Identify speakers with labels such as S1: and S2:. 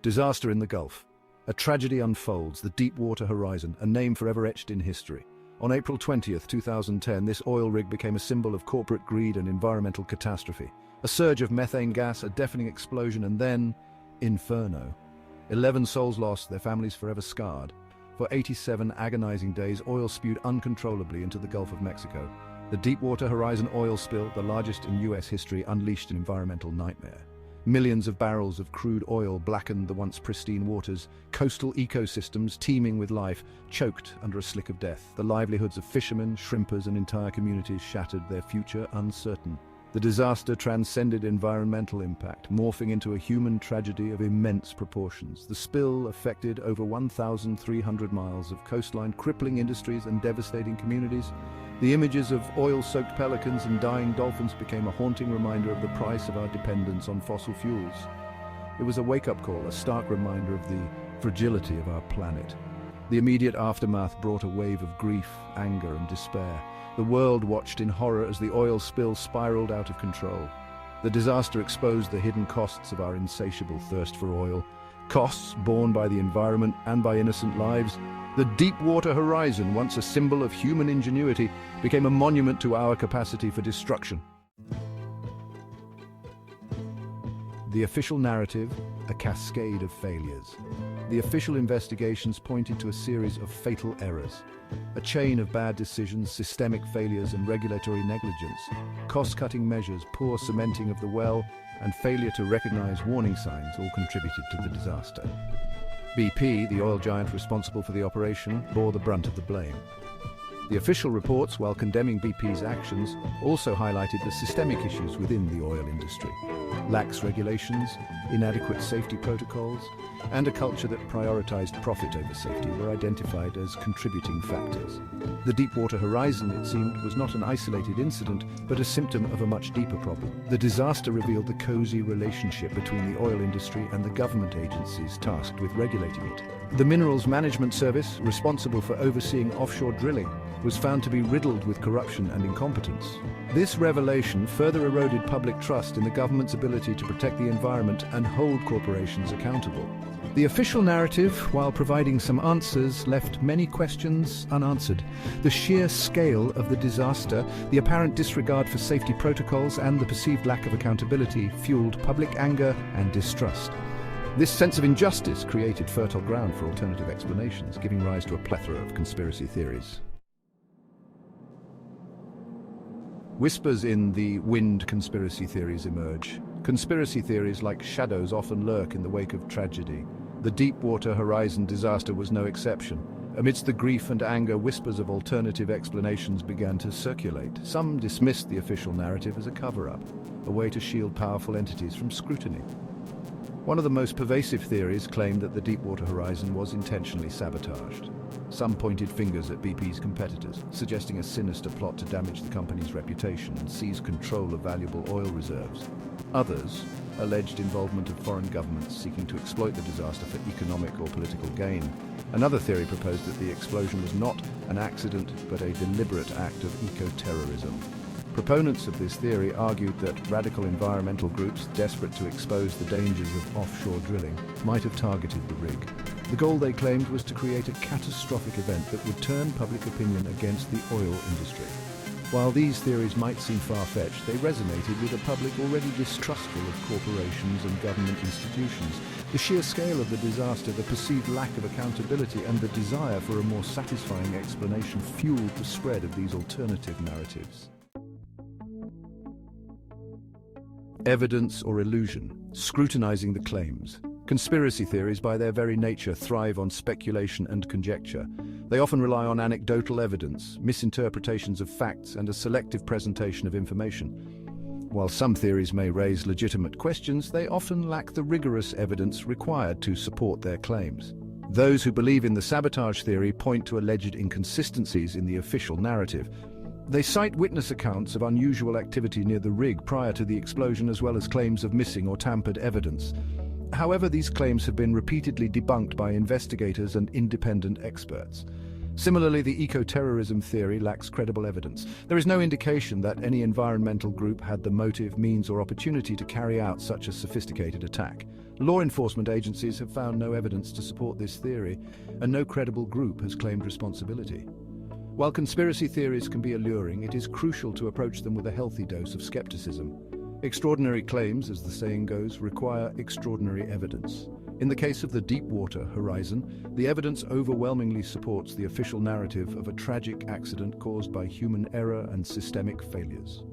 S1: Disaster in the Gulf. A tragedy unfolds, the Deepwater Horizon, a name forever etched in history. On April 20th, 2010, this oil rig became a symbol of corporate greed and environmental catastrophe. A surge of methane gas, a deafening explosion, and then inferno. 11 souls lost, their families forever scarred. For 87 agonizing days, oil spewed uncontrollably into the Gulf of Mexico. The Deepwater Horizon oil spill, the largest in US history, unleashed an environmental nightmare. Millions of barrels of crude oil blackened the once pristine waters, coastal ecosystems teeming with life, choked under a slick of death. The livelihoods of fishermen, shrimpers, and entire communities shattered, their future uncertain. The disaster transcended environmental impact, morphing into a human tragedy of immense proportions. The spill affected over 1,300 miles of coastline, crippling industries and devastating communities. The images of oil-soaked pelicans and dying dolphins became a haunting reminder of the price of our dependence on fossil fuels. It was a wake-up call, a stark reminder of the fragility of our planet. The immediate aftermath brought a wave of grief, anger, and despair. The world watched in horror as the oil spill spiraled out of control. The disaster exposed the hidden costs of our insatiable thirst for oil, costs borne by the environment and by innocent lives. The Deepwater Horizon, once a symbol of human ingenuity, became a monument to our capacity for destruction. The official narrative, a cascade of failures. The official investigations pointed to a series of fatal errors. A chain of bad decisions, systemic failures and regulatory negligence. Cost-cutting measures, poor cementing of the well, and failure to recognize warning signs all contributed to the disaster. BP, the oil giant responsible for the operation, bore the brunt of the blame. The official reports, while condemning BP's actions, also highlighted the systemic issues within the oil industry. Lax regulations, inadequate safety protocols, and a culture that prioritized profit over safety were identified as contributing factors. The Deepwater Horizon, it seemed, was not an isolated incident, but a symptom of a much deeper problem. The disaster revealed the cozy relationship between the oil industry and the government agencies tasked with regulating it. The Minerals Management Service, responsible for overseeing offshore drilling, was found to be riddled with corruption and incompetence. This revelation further eroded public trust in the government's ability to protect the environment and hold corporations accountable. The official narrative, while providing some answers, left many questions unanswered. The sheer scale of the disaster, the apparent disregard for safety protocols, and the perceived lack of accountability fueled public anger and distrust. This sense of injustice created fertile ground for alternative explanations, giving rise to a plethora of conspiracy theories. Whispers in the wind conspiracy theories emerge. Conspiracy theories like shadows often lurk in the wake of tragedy. The Deepwater Horizon disaster was no exception. Amidst the grief and anger, whispers of alternative explanations began to circulate. Some dismissed the official narrative as a cover-up, a way to shield powerful entities from scrutiny. One of the most pervasive theories claimed that the Deepwater Horizon was intentionally sabotaged. Some pointed fingers at BP's competitors, suggesting a sinister plot to damage the company's reputation and seize control of valuable oil reserves. Others alleged involvement of foreign governments seeking to exploit the disaster for economic or political gain. Another theory proposed that the explosion was not an accident, but a deliberate act of eco-terrorism. Proponents of this theory argued that radical environmental groups, desperate to expose the dangers of offshore drilling, might have targeted the rig. The goal, they claimed, was to create a catastrophic event that would turn public opinion against the oil industry. While these theories might seem far-fetched, they resonated with a public already distrustful of corporations and government institutions. The sheer scale of the disaster, the perceived lack of accountability, and the desire for a more satisfying explanation fueled the spread of these alternative narratives. Evidence or illusion, scrutinizing the claims. Conspiracy theories, by their very nature, thrive on speculation and conjecture. They often rely on anecdotal evidence, misinterpretations of facts, and a selective presentation of information. While some theories may raise legitimate questions, they often lack the rigorous evidence required to support their claims. Those who believe in the sabotage theory point to alleged inconsistencies in the official narrative. They cite witness accounts of unusual activity near the rig prior to the explosion, as well as claims of missing or tampered evidence. However, these claims have been repeatedly debunked by investigators and independent experts. Similarly, the eco-terrorism theory lacks credible evidence. There is no indication that any environmental group had the motive, means, or opportunity to carry out such a sophisticated attack. Law enforcement agencies have found no evidence to support this theory, and no credible group has claimed responsibility. While conspiracy theories can be alluring, it is crucial to approach them with a healthy dose of skepticism. Extraordinary claims, as the saying goes, require extraordinary evidence. In the case of the Deepwater Horizon, the evidence overwhelmingly supports the official narrative of a tragic accident caused by human error and systemic failures.